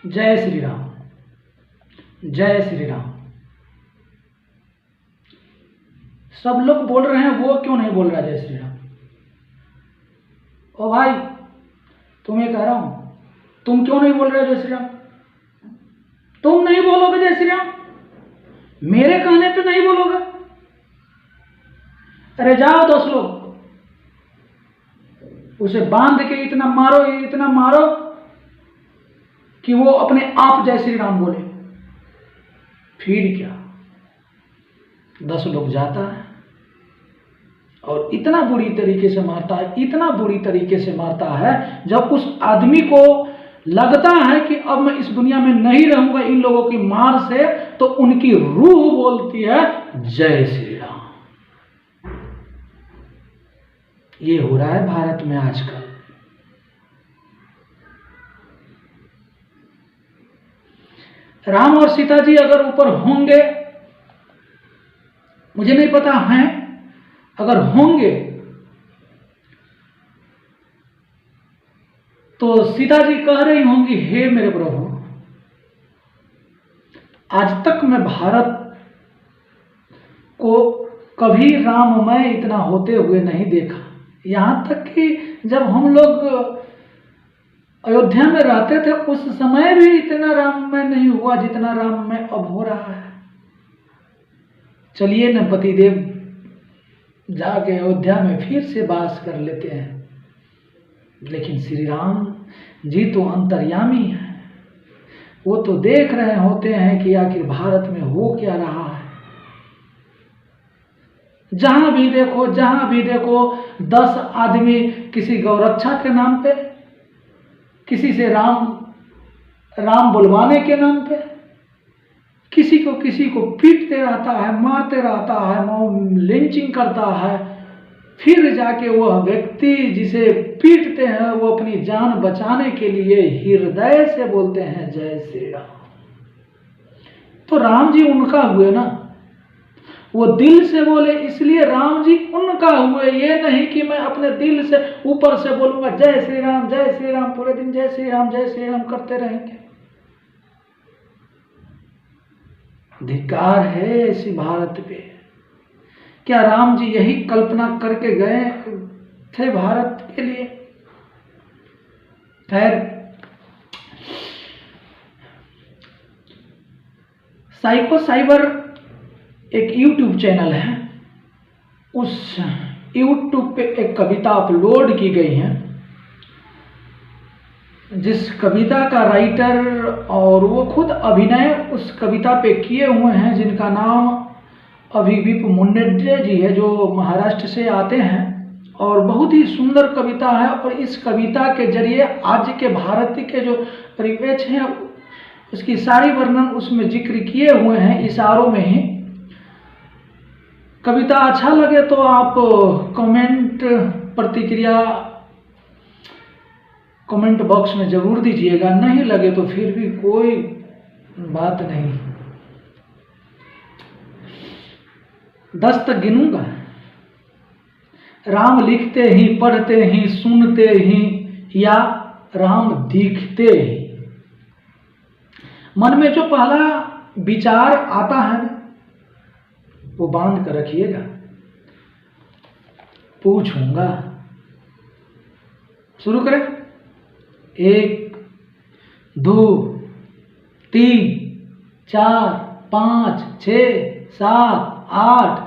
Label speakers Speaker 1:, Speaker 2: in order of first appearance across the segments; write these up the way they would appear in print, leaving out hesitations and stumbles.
Speaker 1: जय श्री राम। जय श्री राम। सब लोग बोल रहे हैं, वो क्यों नहीं बोल रहा जय श्री राम? ओ भाई, तुम्हें कह रहा हूं, तुम क्यों नहीं बोल रहे हो जय श्री राम? तुम नहीं बोलोगे जय श्री राम? मेरे कहने पे नहीं बोलोगे? अरे जाओ 10 लोग, उसे बांध के इतना मारो कि वो अपने आप जय श्री राम बोले। फिर क्या, 10 लोग जाता है और इतना बुरी तरीके से मारता है, इतना बुरी तरीके से मारता है, जब उस आदमी को लगता है कि अब मैं इस दुनिया में नहीं रहूंगा इन लोगों की मार से, तो उनकी रूह बोलती है जय श्री राम। ये हो रहा है भारत में आजकल। राम और सीता जी अगर ऊपर होंगे, मुझे नहीं पता हैं, अगर होंगे तो सीता जी कह रही होंगी, हे मेरे प्रभु, आज तक मैं भारत को कभी राममय इतना होते हुए नहीं देखा। यहां तक कि जब हम लोग अयोध्या में रहते थे उस समय भी इतना राममय नहीं हुआ जितना राममय अब हो रहा है। चलिए न पतिदेव जाके अयोध्या में फिर से वास कर लेते हैं, लेकिन श्री राम जी तो अंतर्यामी है। वो तो देख रहे होते हैं कि आखिर भारत में हो क्या रहा है। जहां भी देखो 10 आदमी किसी गौरक्षा के नाम पे, किसी से राम बुलवाने के नाम पे किसी को पीटते रहता है, मारते रहता है, लिंचिंग करता है। फिर जाके वह व्यक्ति जिसे पीटते हैं वो अपनी जान बचाने के लिए हृदय से बोलते हैं जय श्री राम। तो राम जी उनका हुए ना, वो दिल से बोले इसलिए राम जी उनका हुए। ये नहीं कि मैं अपने दिल से ऊपर से बोलूंगा जय श्री राम, पूरे दिन जय श्री राम करते रहेंगे। धिक्कार है ऐसी भारत पे। क्या राम जी यही कल्पना करके गए थे भारत के लिए? खैर, साइको साइबर एक YouTube चैनल है, उस YouTube पे एक कविता अपलोड की गई है, जिस कविता का राइटर और वो खुद अभिनय उस कविता पे किए हुए हैं, जिनका नाम अभिदीप मुंडे जी है, जो महाराष्ट्र से आते हैं। और बहुत ही सुंदर कविता है, और इस कविता के जरिए आज के भारत के जो परिवेश हैं उसकी सारी वर्णन उसमें जिक्र किए हुए हैं, इशारों में ही। कविता अच्छा लगे तो आप कमेंट बॉक्स में जरूर दीजिएगा, नहीं लगे तो फिर भी कोई बात नहीं। 10 तक गिनूंगा। राम लिखते ही, पढ़ते ही, सुनते ही, या राम दिखते ही। मन में जो पहला विचार आता है वो बांध कर रखिएगा, पूछूंगा। शुरू करें? 1 2 3 4 5 6 7 8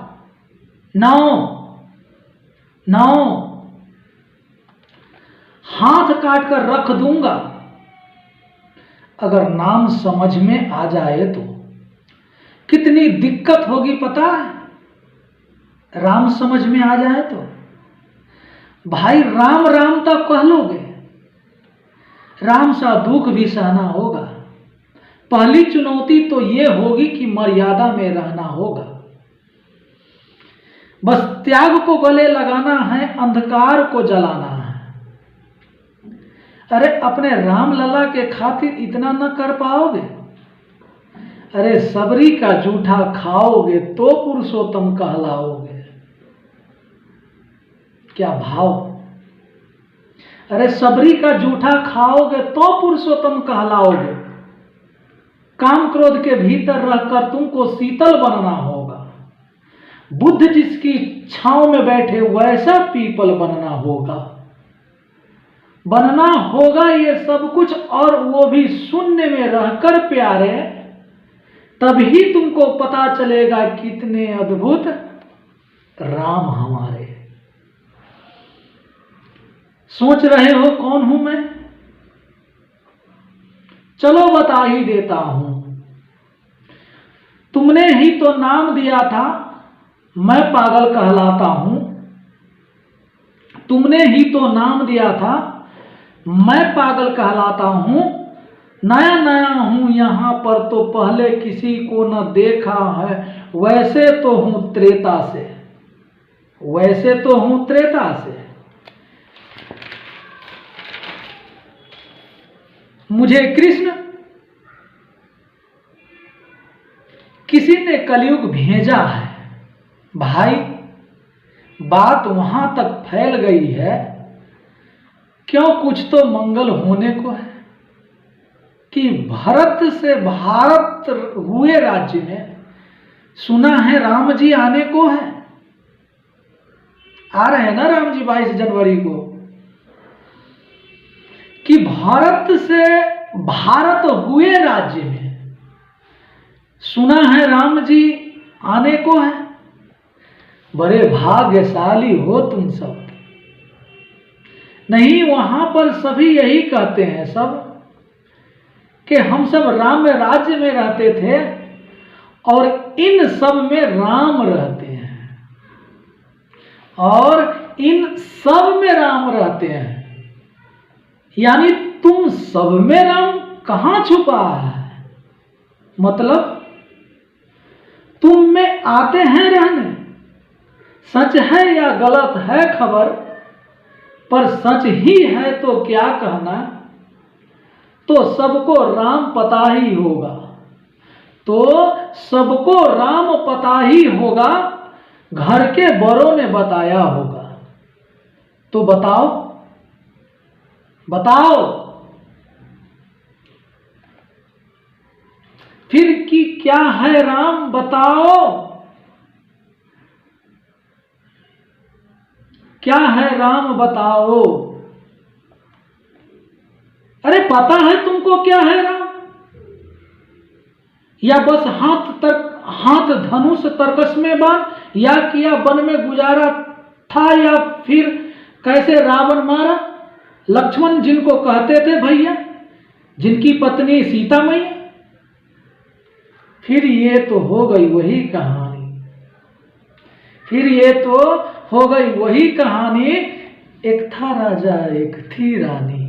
Speaker 1: 9 हाथ काट कर रख दूंगा। अगर नाम समझ में आ जाए तो कितनी दिक्कत होगी पता है? राम समझ में आ जाए तो भाई राम राम तक कह लोगे, राम सा दुख भी सहना होगा। पहली चुनौती तो ये होगी कि मर्यादा में रहना होगा। बस त्याग को गले लगाना है, अंधकार को जलाना है। अरे अपने राम लला के खातिर इतना न कर पाओगे? अरे सबरी का जूठा खाओगे तो पुरुषोत्तम कहलाओगे। क्या भाव! अरे सबरी का जूठा खाओगे तो पुरुषोत्तम कहलाओगे। काम क्रोध के भीतर रहकर तुमको शीतल बनना होगा। बुद्ध जिसकी छांव में बैठे वैसा पीपल बनना होगा। बनना होगा ये सब कुछ, और वो भी शून्य में रहकर प्यारे। तभी तुमको पता चलेगा कितने अद्भुत राम हमारे। सोच रहे हो कौन हूं मैं? चलो बता ही देता हूं। तुमने ही तो नाम दिया था मैं पागल कहलाता हूं। तुमने ही तो नाम दिया था मैं पागल कहलाता हूं। नया नया हूं यहां पर तो पहले किसी को न देखा है। वैसे तो हूं त्रेता से, वैसे तो हूं त्रेता से। मुझे कृष्ण किसी ने कलयुग भेजा है। भाई बात वहां तक फैल गई है, क्यों कुछ तो मंगल होने को है कि भरत से भारत हुए राज्य में। सुना है राम जी आने को है, आ रहे हैं ना राम जी 22 जनवरी को। कि भारत से भारत हुए राज्य में सुना है राम जी आने को है। बड़े भाग्यशाली हो तुम सब। नहीं, वहां पर सभी यही कहते हैं सब कि हम सब राम राज्य में रहते थे और इन सब में राम रहते हैं, और इन सब में राम रहते हैं। यानी तुम सब में राम कहां छुपा है? मतलब तुम में आते हैं रहने। सच है या गलत है खबर, पर सच ही है तो क्या कहना। तो सबको राम पता ही होगा, तो सबको राम पता ही होगा। घर के बड़ों ने बताया होगा। तो बताओ बताओ फिर कि क्या है राम, बताओ क्या है राम, बताओ। अरे पता है तुमको क्या है राम, या बस हाथ धनुष तरकस में बाण, या किया वन में गुजारा था, या फिर कैसे रावण मारा। लक्ष्मण जिनको कहते थे भैया, जिनकी पत्नी सीता मैया। फिर ये तो हो गई वही कहानी, फिर ये तो हो गई वही कहानी। एक था राजा एक थी रानी।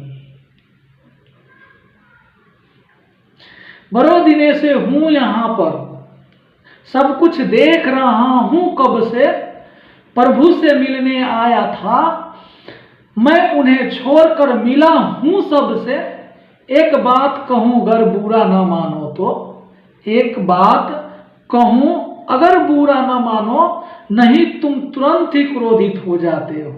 Speaker 1: बड़ो दिने से हूं यहां पर, सब कुछ देख रहा हूं कब से। प्रभु से मिलने आया था मैं, उन्हें छोड़कर मिला हूं सबसे। एक बात कहूं अगर बुरा न मानो तो, एक बात कहूं अगर बुरा न मानो, नहीं तुम तुरंत ही क्रोधित हो जाते हो।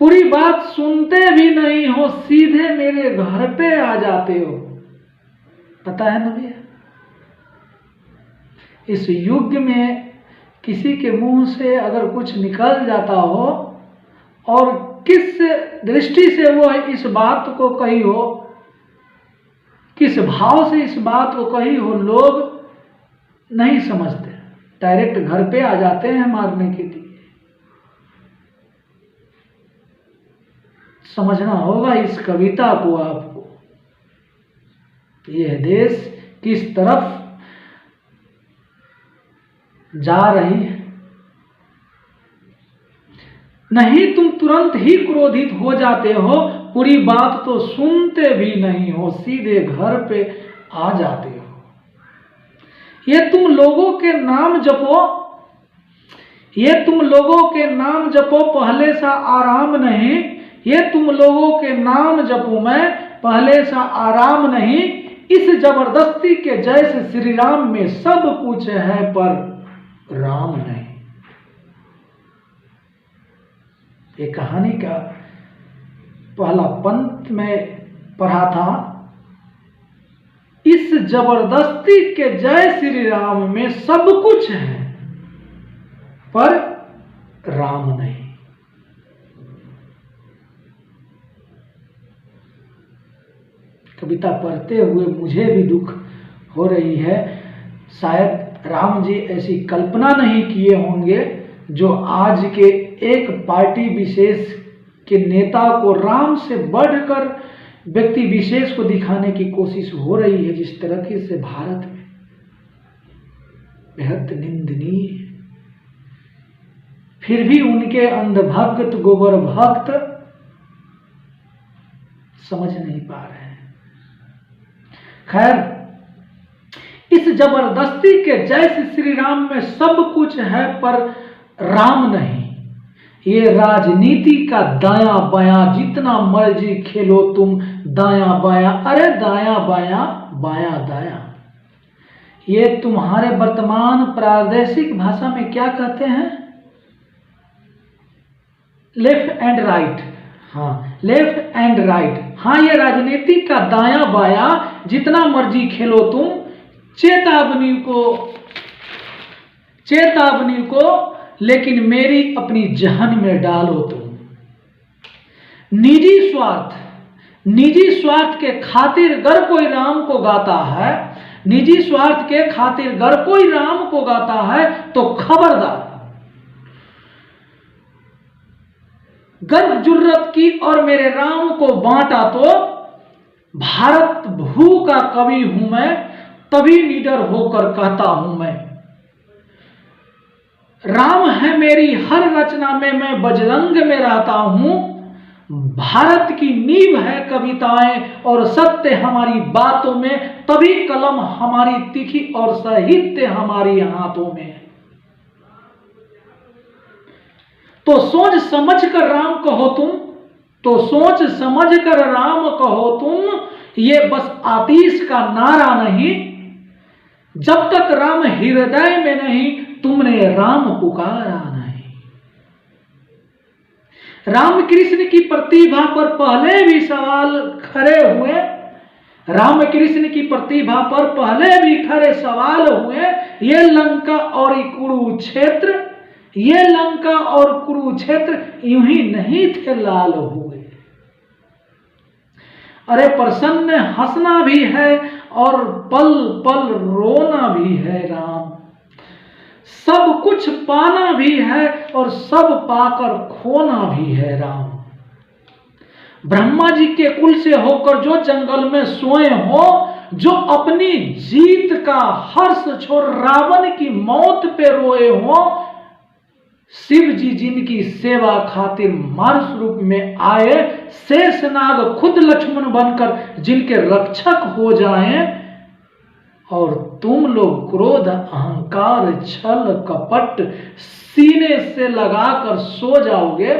Speaker 1: पूरी बात सुनते भी नहीं हो, सीधे मेरे घर पे आ जाते हो। पता है ना भैया, इस युग में किसी के मुंह से अगर कुछ निकल जाता हो और किस दृष्टि से वो इस बात को कही हो, किस भाव से इस बात को कही हो, लोग नहीं समझते, डायरेक्ट घर पे आ जाते हैं मारने के लिए। समझना होगा इस कविता को आपको। यह देश किस तरफ जा रही है। नहीं तुम तुरंत ही क्रोधित हो जाते हो, पूरी बात तो सुनते भी नहीं हो, सीधे घर पे आ जाते हो। ये तुम लोगों के नाम जपो, ये तुम लोगों के नाम जपो पहले सा आराम नहीं। ये तुम लोगों के नाम जपू मैं पहले सा आराम नहीं। इस जबरदस्ती के जैसे श्री राम में सब कुछ है पर राम नहीं। ये कहानी का पहला पंथ में पढ़ा था इस जबरदस्ती के जय श्री राम में सब कुछ है पर राम नहीं। कविता पढ़ते हुए मुझे भी दुख हो रही है। शायद राम जी ऐसी कल्पना नहीं किए होंगे जो आज के एक पार्टी विशेष के नेता को राम से बढ़कर व्यक्ति विशेष को दिखाने की कोशिश हो रही है, जिस तरीके से भारत में बेहद निंदनीय है। फिर भी उनके अंधभक्त गोबर भक्त समझ नहीं पा रहे हैं। खैर, इस जबरदस्ती के जैसे श्री राम में सब कुछ है पर राम नहीं, ये राजनीति का दायां बायां जितना मर्जी खेलो तुम, दायां बायां, अरे दायां बायां बायां दायां। ये तुम्हारे वर्तमान प्रादेशिक भाषा में क्या कहते हैं? Left and right. हाँ, लेफ्ट एंड राइट। हाँ, ये राजनीति का दायां बायां जितना मर्जी खेलो तुम, चेतावनी को लेकिन मेरी अपनी जहन में डालो तुम। निजी स्वार्थ के खातिर अगर कोई राम को गाता है, निजी स्वार्थ के खातिर अगर कोई राम को गाता है तो खबरदार, गर्व जुर्रत की और मेरे राम को बांटा तो भारत भू का कवि हूं मैं, तभी निडर होकर कहता हूं मैं। राम है मेरी हर रचना में, मैं बजरंग में रहता हूं। भारत की नींव है कविताएं और सत्य हमारी बातों में, तभी कलम हमारी तीखी और साहित्य हमारी हाथों में। तो सोच समझ कर राम कहो तुम, तो सोच समझ कर राम कहो तुम, ये बस आतिश का नारा नहीं। जब तक राम हृदय में नहीं, तुमने राम पुकारा नहीं। रामकृष्ण की प्रतिभा पर पहले भी सवाल खड़े हुए, रामकृष्ण की प्रतिभा पर पहले भी खड़े सवाल हुए। ये लंका और कुरुक्षेत्र, ये लंका और कुरुक्षेत्र यूं ही नहीं थे लाल हुए। अरे प्रसन्न हंसना भी है और पल पल रोना भी है राम, सब कुछ पाना भी है और सब पाकर खोना भी है राम। ब्रह्मा जी के कुल से होकर जो जंगल में सोए हो, जो अपनी जीत का हर्ष छोड़ रावण की मौत पे रोए हो, शिव जी जिनकी सेवा खातिर मानस रूप में आए, शेषनाग खुद लक्ष्मण बनकर जिनके रक्षक हो जाएं, और तुम लोग क्रोध अहंकार छल कपट सीने से लगाकर सो जाओगे,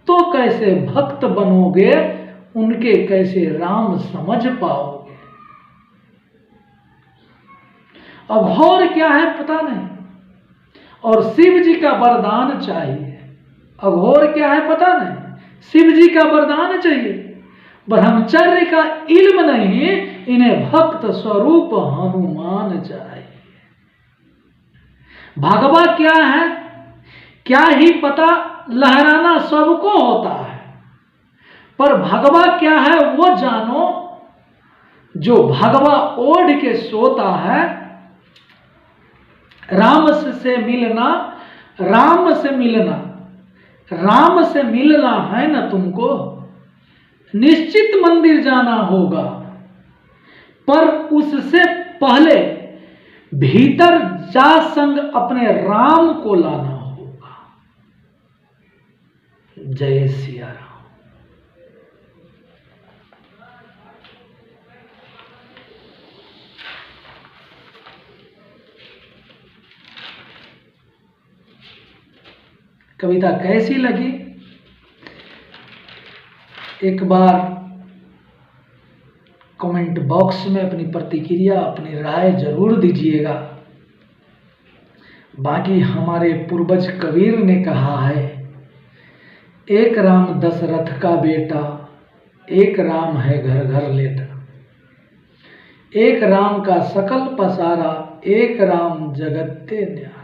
Speaker 1: तो कैसे भक्त बनोगे, उनके कैसे राम समझ पाओगे। अघोर क्या है पता नहीं, और शिव जी का वरदान चाहिए। अघोर क्या है पता नहीं, शिव जी का वरदान चाहिए। ब्रह्मचर्य का इल्म नहीं, इन्हें भक्त स्वरूप हनुमान चाहिए। भगवा क्या है क्या ही पता, लहराना सबको होता है, पर भगवा क्या है वो जानो, जो भगवा ओढ़ के सोता है। राम से मिलना, राम से मिलना, राम से मिलना है ना तुमको, निश्चित मंदिर जाना होगा, पर उससे पहले भीतर जा संग अपने राम को लाना होगा। जय सिया राम। कविता कैसी लगी एक बार कमेंट बॉक्स में अपनी प्रतिक्रिया, अपनी राय जरूर दीजिएगा। बाकी हमारे पूर्वज कबीर ने कहा है, एक राम दशरथ का बेटा, एक राम है घर घर लेटा। एक राम का सकल पसारा, एक राम जगत ते न्यारा।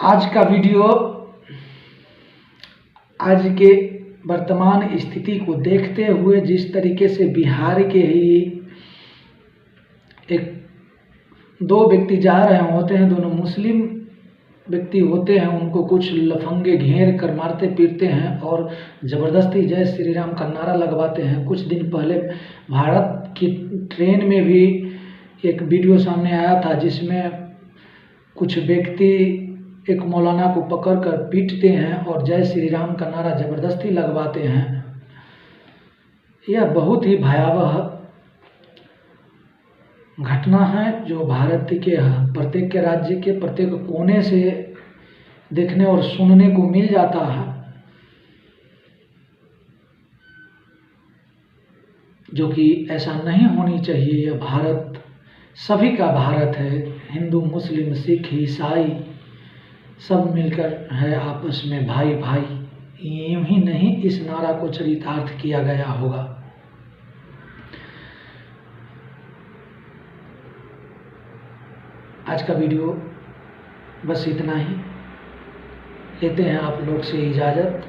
Speaker 1: आज का वीडियो आज के वर्तमान स्थिति को देखते हुए, जिस तरीके से बिहार के ही एक दो व्यक्ति जा रहे होते हैं, दोनों मुस्लिम व्यक्ति होते हैं, उनको कुछ लफंगे घेर कर मारते पीटते हैं और ज़बरदस्ती जय श्री राम का नारा लगवाते हैं। कुछ दिन पहले भारत की ट्रेन में भी एक वीडियो सामने आया था, जिसमें कुछ व्यक्ति एक मौलाना को पकड़कर पीटते हैं और जय श्री राम का नारा ज़बरदस्ती लगवाते हैं। यह बहुत ही भयावह घटना है, जो भारत के प्रत्येक के राज्य के प्रत्येक कोने से देखने और सुनने को मिल जाता है, जो कि ऐसा नहीं होनी चाहिए। यह भारत सभी का भारत है, हिंदू मुस्लिम सिख ईसाई सब मिलकर है आपस में भाई भाई। यूं ही नहीं इस नारा को चरितार्थ किया गया होगा। आज का वीडियो बस इतना ही। लेते हैं आप लोग से इजाज़त।